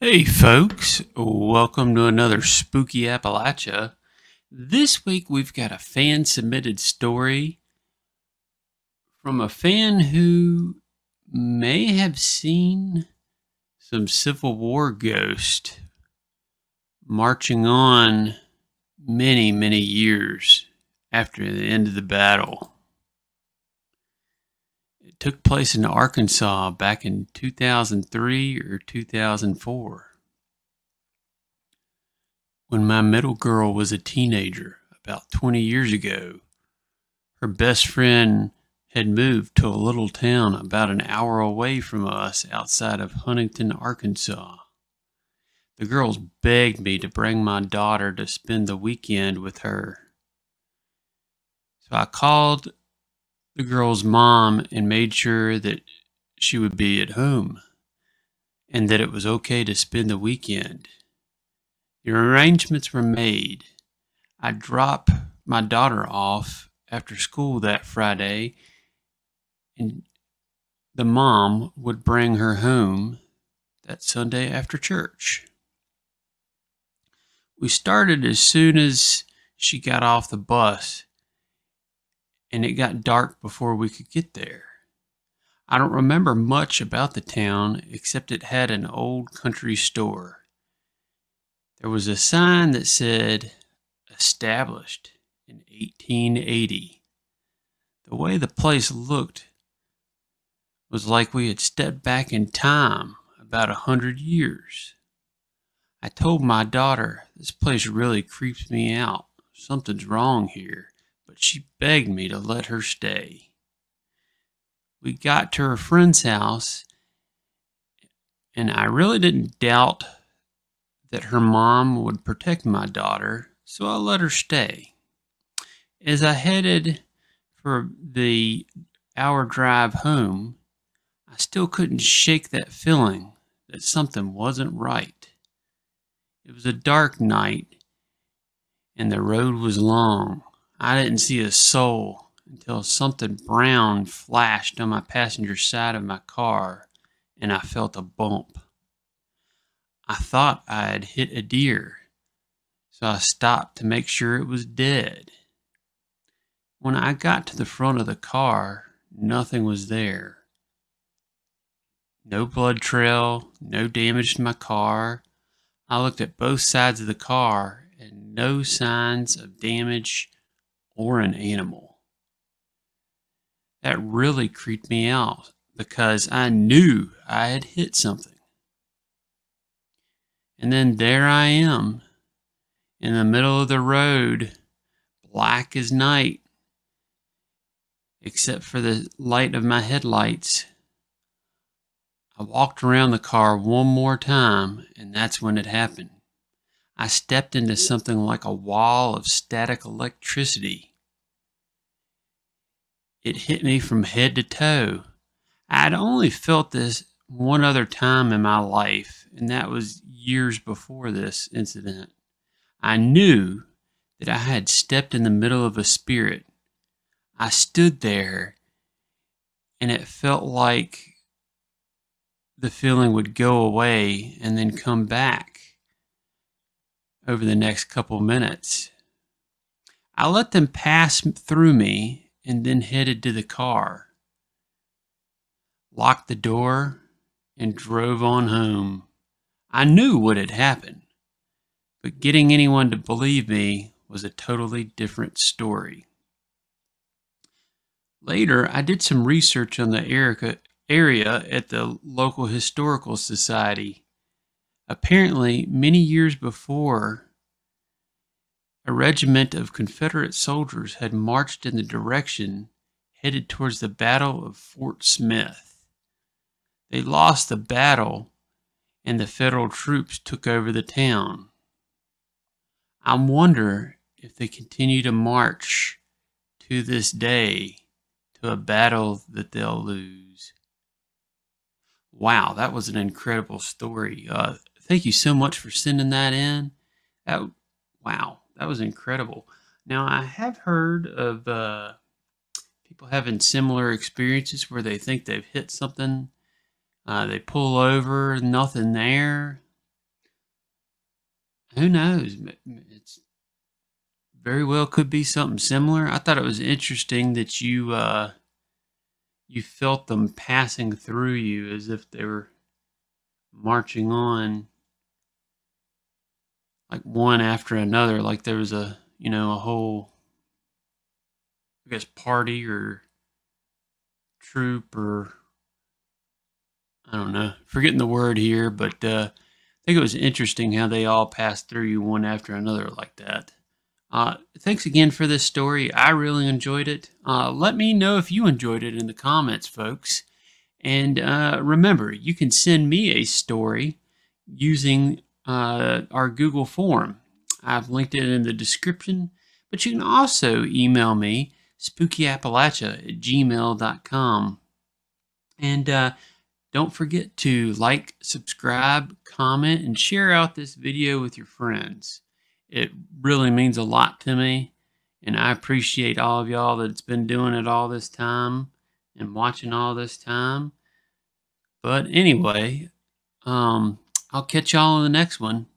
Hey folks, welcome to another Spooky Appalachia. This week we've got a fan submitted story from a fan who may have seen some Civil War ghost marching on many years after the end of the battle. It took place in Arkansas back in 2003 or 2004. When my middle girl was a teenager, about 20 years ago, her best friend had moved to a little town about an hour away from us outside of Huntington, Arkansas. The girls begged me to bring my daughter to spend the weekend with her. So I called the girl's mom and made sure that she would be at home and that it was okay to spend the weekend. The arrangements were made. I dropped my daughter off after school that Friday, and the mom would bring her home that Sunday after church. We started as soon as she got off the bus, and it got dark before we could get there. I don't remember much about the town except it had an old country store. There was a sign that said, established in 1880. The way the place looked was like we had stepped back in time about 100 years. I told my daughter, this place really creeps me out. Something's wrong here, but she begged me to let her stay. We got to her friend's house, and I really didn't doubt that her mom would protect my daughter, so I let her stay. As I headed for the hour drive home, I still couldn't shake that feeling that something wasn't right. It was a dark night, and the road was long. I didn't see a soul until something brown flashed on my passenger side of my car, and I felt a bump. I thought I had hit a deer, so I stopped to make sure it was dead. When I got to the front of the car, nothing was there. No blood trail, no damage to my car. I looked at both sides of the car and no signs of damage or an animal. That really creeped me out because I knew I had hit something. And then there I am, in the middle of the road, black as night, except for the light of my headlights. I walked around the car one more time, and that's when it happened. I stepped into something like a wall of static electricity. It hit me from head to toe. I'd only felt this one other time in my life, and that was years before this incident. I knew that I had stepped in the middle of a spirit. I stood there, and it felt like the feeling would go away and then come back over the next couple minutes. I let them pass through me and then headed to the car, locked the door, and drove on home. I knew what had happened, but getting anyone to believe me was a totally different story. Later, I did some research on the area at the local historical society. Apparently, many years before, a regiment of Confederate soldiers had marched in the direction headed towards the Battle of Fort Smith. They lost the battle, and the Federal troops took over the town. I wonder if they continue to march to this day to a battle that they'll lose. Wow, that was an incredible story. Thank you so much for sending that in. Wow, that was incredible. Now, I have heard of people having similar experiences where they think they've hit something. They pull over, nothing there. Who knows? It's very well could be something similar. I thought it was interesting that you felt them passing through you as if they were marching on, like one after another, like there was a whole, I guess, party or troop, or I don't know, forgetting the word here, but I think it was interesting how they all passed through you one after another like that. Thanks again for this story. I really enjoyed it. Let me know if you enjoyed it in the comments, folks. And remember, you can send me a story using our Google form. I've linked it in the description, but you can also email me, spookyappalachia@gmail.com. And don't forget to like, subscribe, comment, and share out this video with your friends. It really means a lot to me, and I appreciate all of y'all that's been doing it all this time and watching all this time. But anyway, I'll catch y'all in the next one.